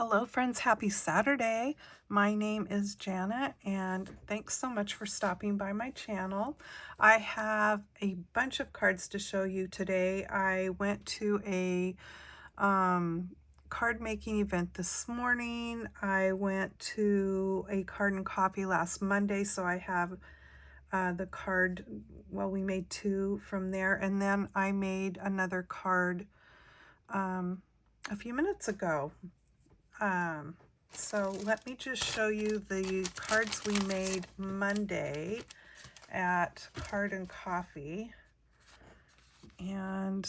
Hello friends, happy Saturday. My name is Janna and thanks so much for stopping by my channel. I have a bunch of cards to show you today. I went to a card making event this morning. I went to a card and coffee last Monday, so I have the card, well, we made two from there, and then I made another card a few minutes ago. So let me just show you the cards we made Monday at Card and Coffee. And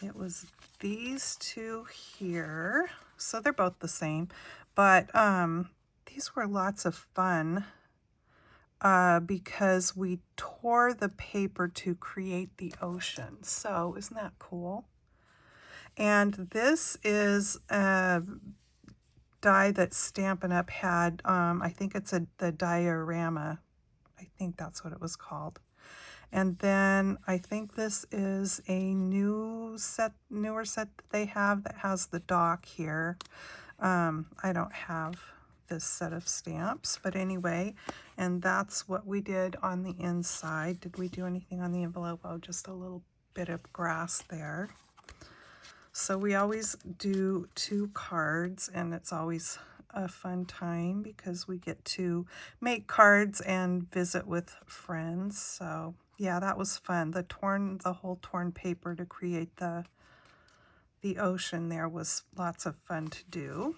it was these two here. So they're both the same, but these were lots of fun because we tore the paper to create the ocean. So isn't that cool? And this is a die that Stampin' Up! Had. I think it's the diorama. I think that's what it was called. And then I think this is a newer set that they have that has the dock here. I don't have this set of stamps, but anyway, and that's what we did on the inside. Did we do anything on the envelope? Oh, just a little bit of grass there. So we always do two cards, and it's always a fun time because we get to make cards and visit with friends. So yeah, that was fun. The whole torn paper to create the ocean there was lots of fun to do.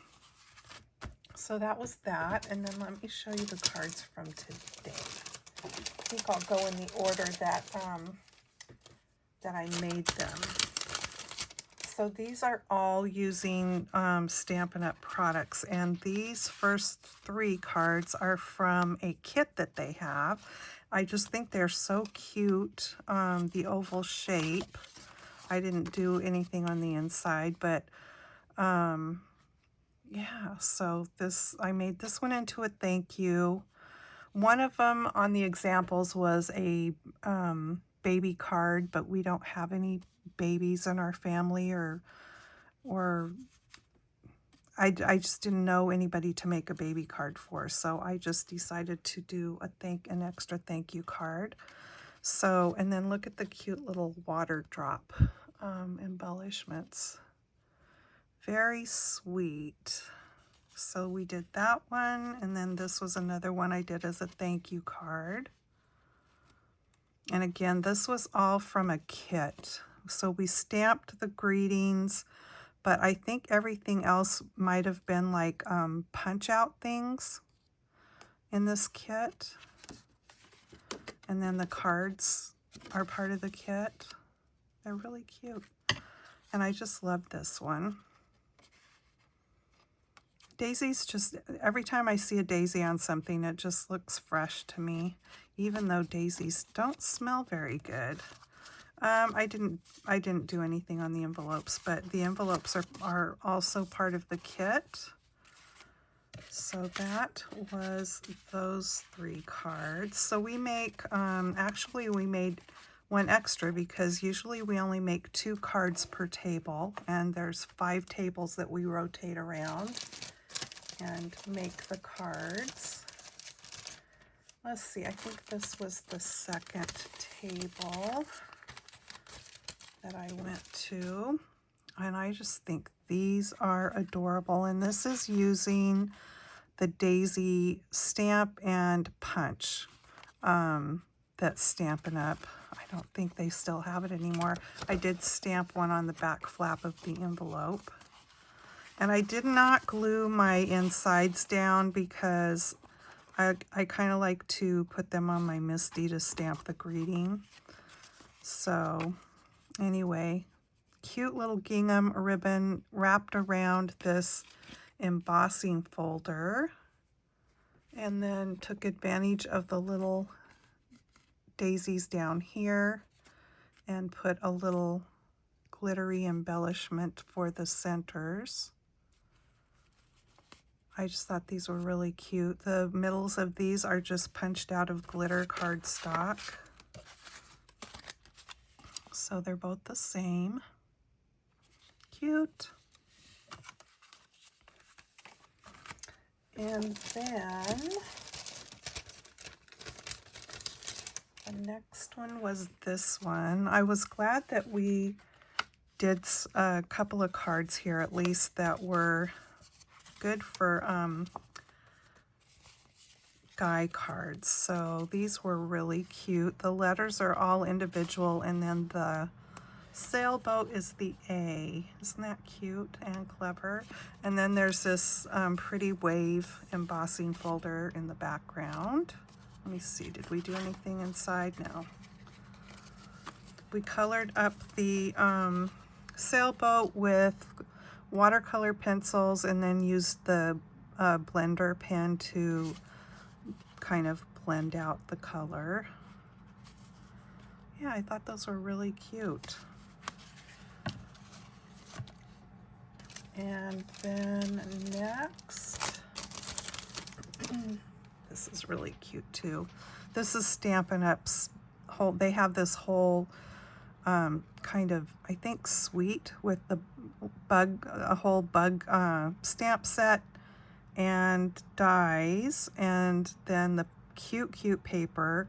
So that was that, and then let me show you the cards from today. I think I'll go in the order that I made them. So these are all using Stampin' Up! Products, and these first three cards are from a kit that they have. I just think they're so cute, the oval shape. I didn't do anything on the inside, but yeah, so I made this one into a thank you. One of them on the examples was a baby card, but we don't have any babies in our family, or I just didn't know anybody to make a baby card for, so I just decided to do an extra thank you card. So, and then look at the cute little water drop embellishments. Very sweet. So we did that one, and then this was another one I did as a thank you card. And again, this was all from a kit. So we stamped the greetings, but I think everything else might have been like punch out things in this kit. And then the cards are part of the kit. They're really cute. And I just love this one. Daisies, just every time I see a daisy on something, it just looks fresh to me, even though daisies don't smell very good. I didn't do anything on the envelopes, but the envelopes are also part of the kit. So that was those three cards. So we make, actually we made one extra because usually we only make two cards per table, and there's 5 tables that we rotate around and make the cards. Let's see, I think this was the second table that I went to, and I just think these are adorable. And this is using the daisy stamp and punch that's Stampin' Up! I don't think they still have it anymore. I did stamp one on the back flap of the envelope. And I did not glue my insides down because I kind of like to put them on my MISTI to stamp the greeting. So anyway, cute little gingham ribbon wrapped around this embossing folder, and then took advantage of the little daisies down here and put a little glittery embellishment for the centers. I just thought these were really cute. The middles of these are just punched out of glitter cardstock. So they're both the same. Cute. And then the next one was this one. I was glad that we did a couple of cards here at least that were good for guy cards. So these were really cute. The letters are all individual, and then the sailboat is the A. Isn't that cute and clever? And then there's this pretty wave embossing folder in the background. Let me see, did we do anything inside? No. We colored up the sailboat with watercolor pencils and then used the blender pen to kind of blend out the color. Yeah, I thought those were really cute. And then next, this is really cute too. This is Stampin' Up's whole, they have this whole kind of, I think, suite with the bug, a whole bug stamp set and dies, and then the cute paper.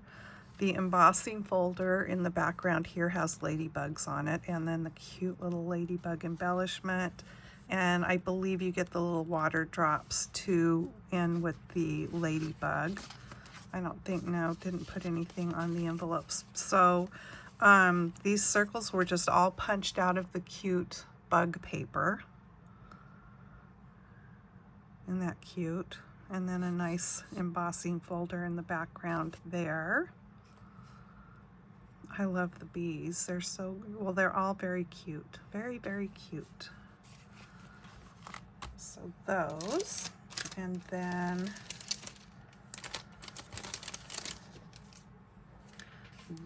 The embossing folder in the background here has ladybugs on it, and then the cute little ladybug embellishment. And I believe you get the little water drops too in with the ladybug. I don't think, no, didn't put anything on the envelopes. So these circles were just all punched out of the cute bug paper. Isn't that cute? And then a nice embossing folder in the background there. I love the bees. They're so, well, they're all very cute. Very, very cute. So those, and then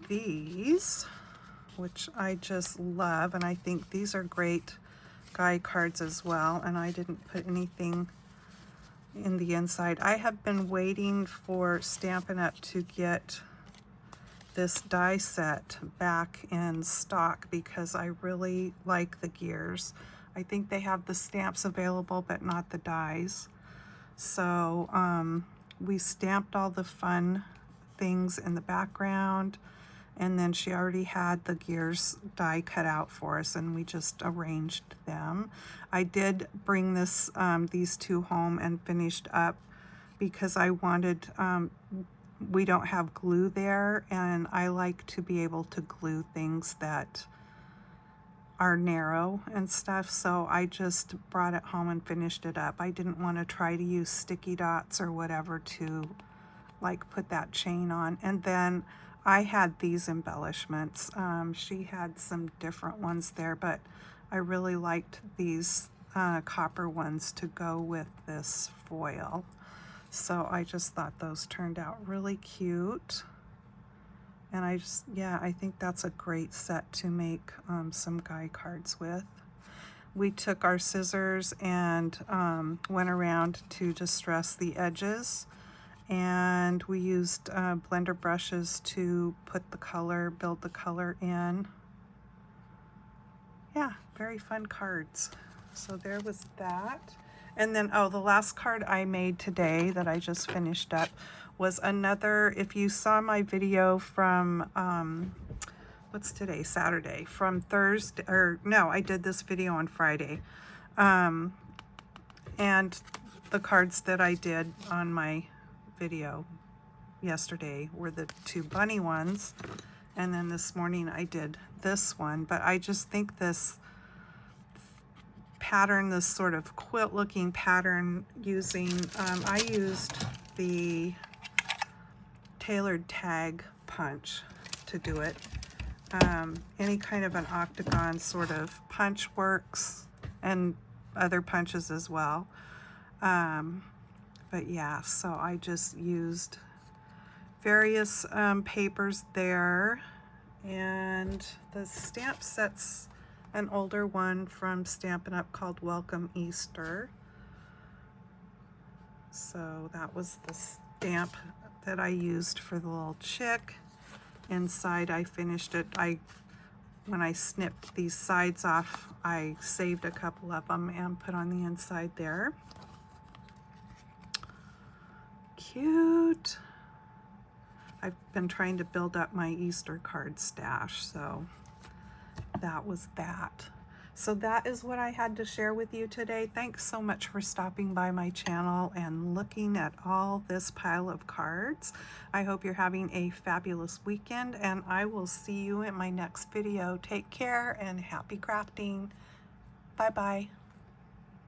these, which I just love, and I think these are great guy cards as well, and I didn't put anything in the inside. I have been waiting for Stampin' Up! To get this die set back in stock because I really like the gears. I think they have the stamps available but not the dies. So we stamped all the fun things in the background, and then she already had the gears die cut out for us, and we just arranged them. I did bring this these two home and finished up because I wanted, we don't have glue there, and I like to be able to glue things that are narrow and stuff, so I just brought it home and finished it up. I didn't want to try to use sticky dots or whatever to like put that chain on. And then I had these embellishments. She had some different ones there, but I really liked these copper ones to go with this foil. So I just thought those turned out really cute. And I just, yeah, I think that's a great set to make some guy cards with. We took our scissors and went around to distress the edges. And we used blender brushes to put the color, build the color in. Yeah, very fun cards. So there was that. And then, oh, the last card I made today that I just finished up was another, if you saw my video from, what's today, Saturday, from Thursday, or no, I did this video on Friday. And the cards that I did on my video yesterday were the two bunny ones. And then this morning I did this one, but I just think this pattern, this sort of quilt looking pattern using, I used the tailored tag punch to do it. Any kind of an octagon sort of punch works, and other punches as well. But yeah, so I just used various papers there, and the stamp set's an older one from Stampin' Up! Called Welcome Easter. So that was the stamp that I used for the little chick. Inside I finished it, when I snipped these sides off, I saved a couple of them and put on the inside there. cute. I've been trying to build up my Easter card stash, so that was that. So that is what I had to share with you today. Thanks so much for stopping by my channel and looking at all this pile of cards. I hope you're having a fabulous weekend, and I will see you in my next video. Take care and happy crafting. Bye-bye.